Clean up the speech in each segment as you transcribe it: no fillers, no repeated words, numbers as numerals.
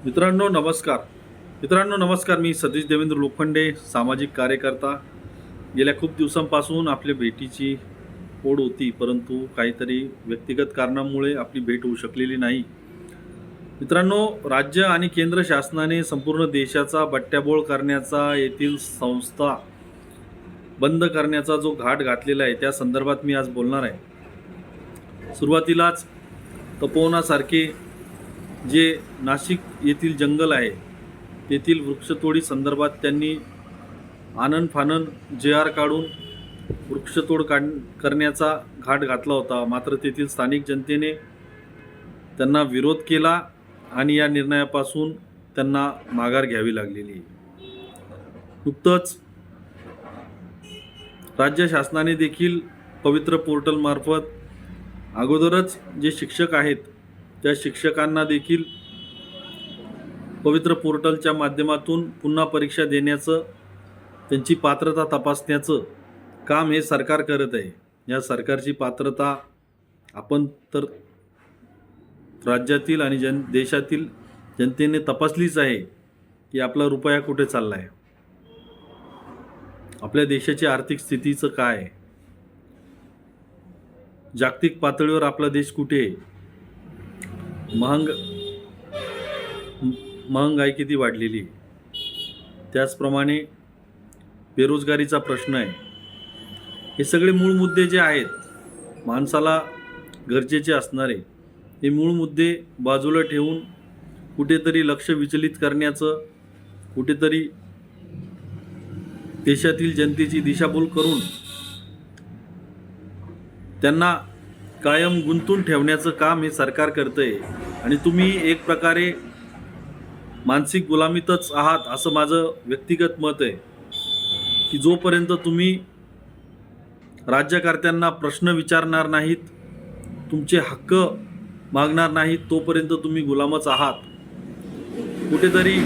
मित्रांनो नमस्कार. मी सतीश देवेंद्र लोखंडे, सामाजिक कार्यकर्ता. गेल्या खूप दिवसांपासून आपल्या भेटीची ओढ होती, परंतु काहीतरी व्यक्तिगत कारणामुळे आपली भेट होऊ शकलेली नाही. मित्रांनो, राज्य आणि केंद्र शासनाने संपूर्ण देशाचा बट्ट्याबोळ करण्याचा, येथील संस्था बंद करण्याचा जो घाट घातलेला आहे, त्या संदर्भात मी आज बोलणार आहे. सुरुवातीलाच तपोवनासारखे जे नाशिक येथील जंगल आहे, तेथील वृक्षतोडी संदर्भात त्यांनी आनन फानन JR काढून वृक्षतोड करण्याचा घाट घातला होता. मात्र तेथील स्थानिक जनतेने त्यांना विरोध केला आणि या निर्णयापासून त्यांना माघार घ्यावी लागलेली आहे. नुकतंच राज्य शासनाने देखील पवित्र पोर्टलमार्फत अगोदरच जे शिक्षक आहेत त्या शिक्षकांना देखील पवित्र पोर्टलच्या माध्यमातून पुन्हा परीक्षा देण्याचं, त्यांची पात्रता तपासण्याचं काम हे सरकार करत आहे. या सरकारची पात्रता आपण तर राज्यातील आणि देशातील जनतेने तपासलीच आहे की आपला रुपया कुठे चालला आहे, आपल्या देशाची आर्थिक स्थितीचं काय आहे, जागतिक पातळीवर आपला देश कुठे आहे, महागाई किती वाढलेली आहे, त्याचप्रमाणे बेरोजगारीचा प्रश्न आहे. हे सगळे मूळ मुद्दे जे आहेत माणसाला गरजेचे असणारे, हे मूळ मुद्दे बाजूला ठेवून कुठेतरी लक्ष विचलित करण्याचं, कुठेतरी देशातील जनतेची दिशाभूल करून त्यांना कायम गुंतून ठेवण्याचं काम हे सरकार करतंय. आणि तुम्ही एक प्रकारे मानसिक गुलामीतच आहात असं माझं व्यक्तिगत मत आहे की जोपर्यंत तुम्ही राज्यकर्त्यांना प्रश्न विचारणार नाहीत, तुमचे हक्क मागणार नाहीत, तोपर्यंत तुम्ही गुलामच आहात. कुठेतरी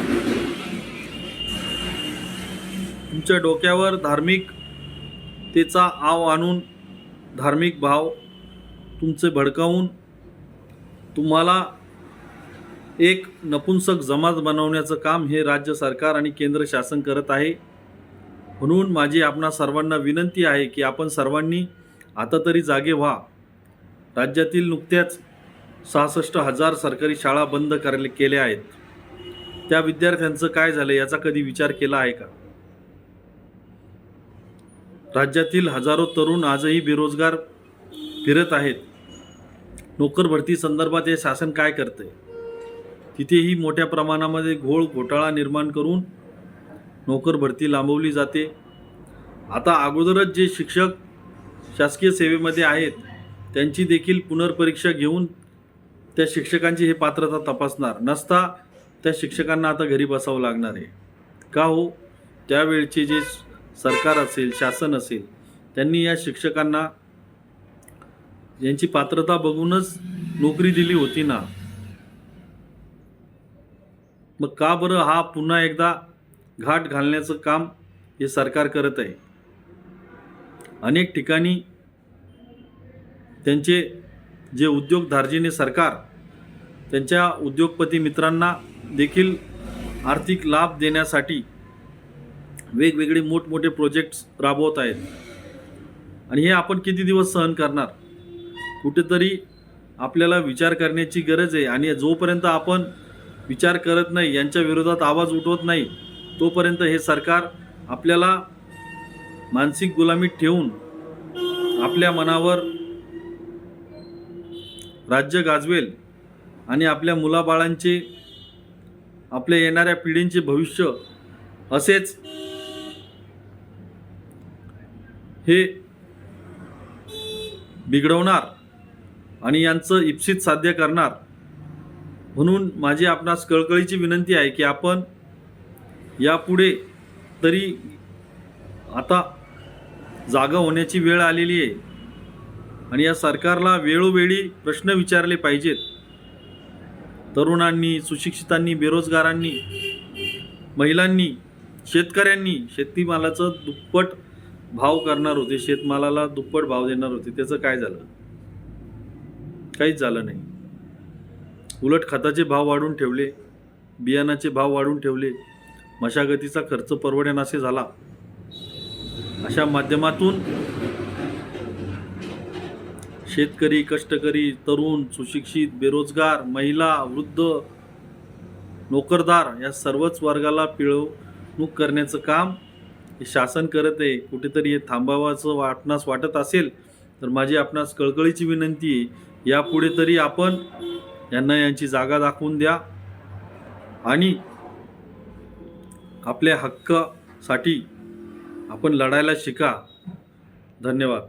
तुमच्या डोक्यावर धार्मिकतेचा आव आणून, धार्मिक भाव तुमचे भडकावून तुम्हाला एक नपुंसक जमात बनवण्याचं काम हे राज्य सरकार आणि केंद्र शासन करत आहे. म्हणून माझी आपणा सर्वांना विनंती आहे की आपण सर्वांनी आता तरी जागे व्हा. राज्यातील नुकत्याच 66,000 सरकारी शाळा बंद केल्या आहेत. त्या विद्यार्थ्यांचं काय झालं याचा कधी विचार केला आहे का? राज्यातील हजारो तरुण आजही बेरोजगार फिरत आहेत. नोकर भरती संदर्भात हे शासन काय करतंय? तिथेही मोठ्या प्रमाणामध्ये घोटाळा निर्माण करून नोकर भरती लांबवली जाते. आता अगोदरच जे शिक्षक शासकीय सेवेमध्ये आहेत त्यांची देखील पुनर्परीक्षा घेऊन त्या शिक्षकांची हे पात्रता तपासणार नसता त्या शिक्षकांना आता घरी बसावं लागणार आहे. का हो? त्यावेळचे जे सरकार असेल, शासन असेल, त्यांनी या शिक्षकांना यांची पात्रता बघूनच नोकरी दिली होती ना. मग का बरं हा पुन्हा एकदा घाट घालण्याचं काम हे सरकार करत आहे? अनेक ठिकाणी त्यांचे जे उद्योगधार्जिने सरकार त्यांच्या उद्योगपती मित्रांना देखील आर्थिक लाभ देण्यासाठी वेगवेगळे मोठमोठे प्रोजेक्ट्स राबवत आहेत. आणि हे आपण किती दिवस सहन करणार? कुठेतरी आपल्याला विचार करण्याची गरज आहे. आणि जोपर्यंत आपण विचार करत नाही, यांच्या विरोधात आवाज उठवत नाही, तोपर्यंत हे सरकार आपल्याला मानसिक गुलामीत ठेवून आपल्या मनावर राज्य गाजवेल आणि आपल्या मुलाबाळांचे, आपल्या येणाऱ्या पिढींचे भविष्य असेच हे बिघडवणार आणि यांचं इप्सित साध्य करणार. म्हणून माझी आपणास कळकळीची विनंती आहे की आपण यापुढे तरी आता जागा होण्याची वेळ आलेली आहे आणि या सरकारला वेळोवेळी प्रश्न विचारले पाहिजेत. तरुणांनी, सुशिक्षितांनी, बेरोजगारांनी, महिलांनी, शेतकऱ्यांनी शेतीमालाचं दुप्पट भाव करणार होते, शेतमालाला दुप्पट भाव देणार होते, त्याचं काय झालं? काहीच झालं नाही. उलट खताचे भाव वाढवून ठेवले. बियाणाचे भाव वाढवून ठेवले, मशागतीचा खर्च परवडेनासे झाला. अशा माध्यमातून शेतकरी, कष्टकरी, तरुण, सुशिक्षित, बेरोजगार, महिला, वृद्ध, नोकरदार या सर्वच वर्गाला पिळवणूक करण्याचं काम हे शासन करत आहे. कुठेतरी हे थांबावाचं आपणास वाटत असेल तर माझी आपणास कळकळीची विनंती आहे, यापुढे तरी आपण यांना यांची जागा दाखवून द्या आणि आपल्या हक्कासाठी आपण लढायला शिका. धन्यवाद.